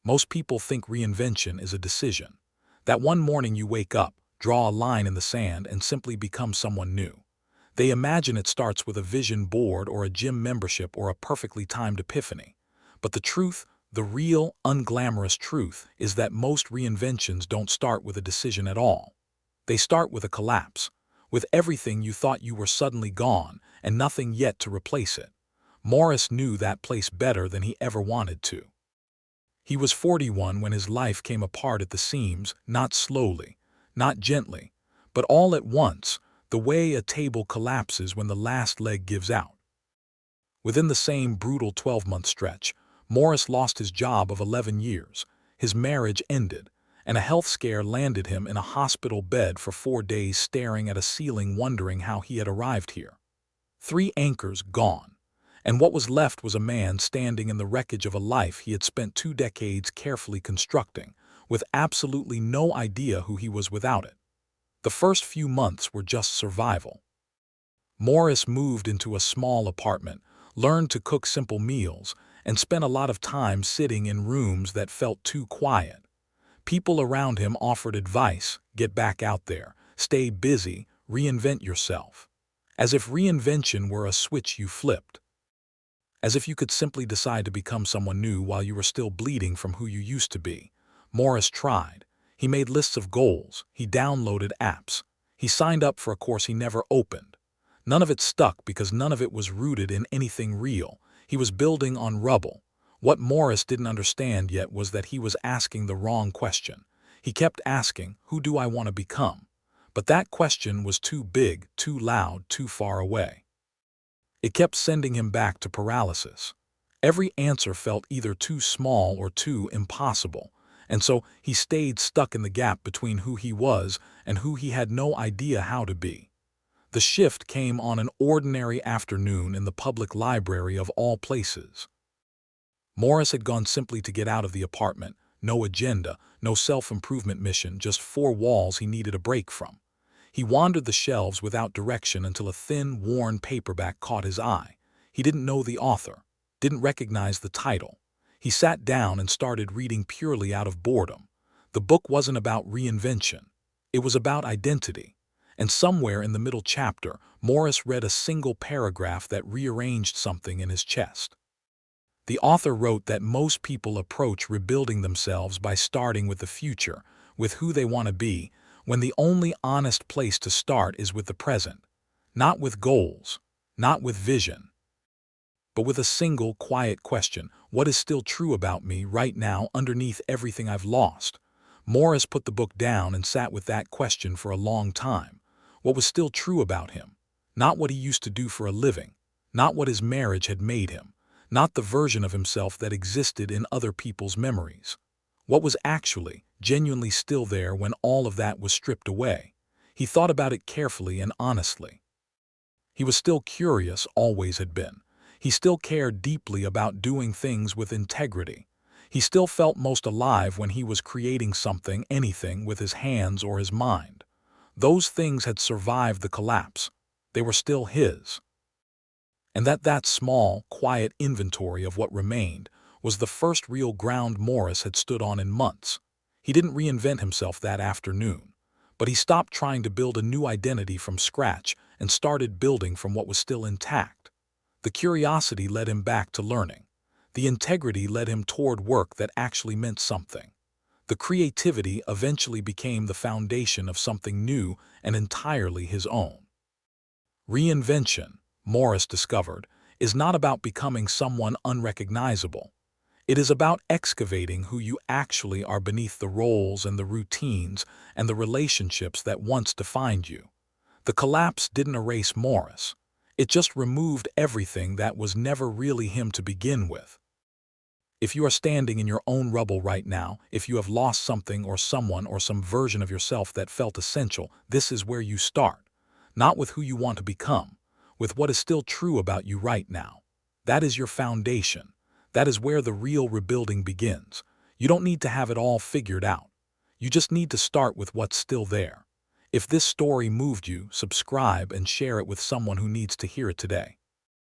Most people think reinvention is a decision. That one morning you wake up, draw a line in the sand, and simply become someone new. They imagine it starts with a vision board or a gym membership or a perfectly timed epiphany. But the truth, the real, unglamorous truth, is that most reinventions don't start with a decision at all. They start with a collapse, with everything you thought you were suddenly gone and nothing yet to replace it. Morris knew that place better than he ever wanted to. He was 41 when his life came apart at the seams, not slowly, not gently, but all at once, the way a table collapses when the last leg gives out. Within the same brutal 12-month stretch, Morris lost his job of 11 years, his marriage ended, and a health scare landed him in a hospital bed for 4 days staring at a ceiling wondering how he had arrived here. 3 anchors gone. And what was left was a man standing in the wreckage of a life he had spent 2 decades carefully constructing, with absolutely no idea who he was without it. The first few months were just survival. Morris moved into a small apartment, learned to cook simple meals, and spent a lot of time sitting in rooms that felt too quiet. People around him offered advice: get back out there, stay busy, reinvent yourself. As if reinvention were a switch you flipped. As if you could simply decide to become someone new while you were still bleeding from who you used to be. Morris tried. He made lists of goals. He downloaded apps. He signed up for a course he never opened. None of it stuck because none of it was rooted in anything real. He was building on rubble. What Morris didn't understand yet was that he was asking the wrong question. He kept asking, who do I want to become? But that question was too big, too loud, too far away. It kept sending him back to paralysis. Every answer felt either too small or too impossible, and so he stayed stuck in the gap between who he was and who he had no idea how to be. The shift came on an ordinary afternoon in the public library of all places. Morris had gone simply to get out of the apartment, no agenda, no self-improvement mission, just 4 walls he needed a break from. He wandered the shelves without direction until a thin, worn paperback caught his eye. He didn't know the author, didn't recognize the title. He sat down and started reading purely out of boredom. The book wasn't about reinvention. It was about identity. And somewhere in the middle chapter, Morris read a single paragraph that rearranged something in his chest. The author wrote that most people approach rebuilding themselves by starting with the future, with who they want to be, when the only honest place to start is with the present, not with goals, not with vision, but with a single, quiet question: what is still true about me right now underneath everything I've lost? Morris put the book down and sat with that question for a long time. What was still true about him? Not what he used to do for a living, not what his marriage had made him, not the version of himself that existed in other people's memories. What was actually, genuinely still there when all of that was stripped away? He thought about it carefully and honestly. He was still curious, always had been. He still cared deeply about doing things with integrity. He still felt most alive when he was creating something, anything, with his hands or his mind. Those things had survived the collapse. They were still his. And that small, quiet inventory of what remained was the first real ground Morris had stood on in months. He didn't reinvent himself that afternoon, but he stopped trying to build a new identity from scratch and started building from what was still intact. The curiosity led him back to learning. The integrity led him toward work that actually meant something. The creativity eventually became the foundation of something new and entirely his own. Reinvention, Morris discovered, is not about becoming someone unrecognizable. It is about excavating who you actually are beneath the roles and the routines and the relationships that once defined you. The collapse didn't erase Morris. It just removed everything that was never really him to begin with. If you are standing in your own rubble right now, if you have lost something or someone or some version of yourself that felt essential, this is where you start. Not with who you want to become, with what is still true about you right now. That is your foundation. That is where the real rebuilding begins. You don't need to have it all figured out. You just need to start with what's still there. If this story moved you, subscribe and share it with someone who needs to hear it today.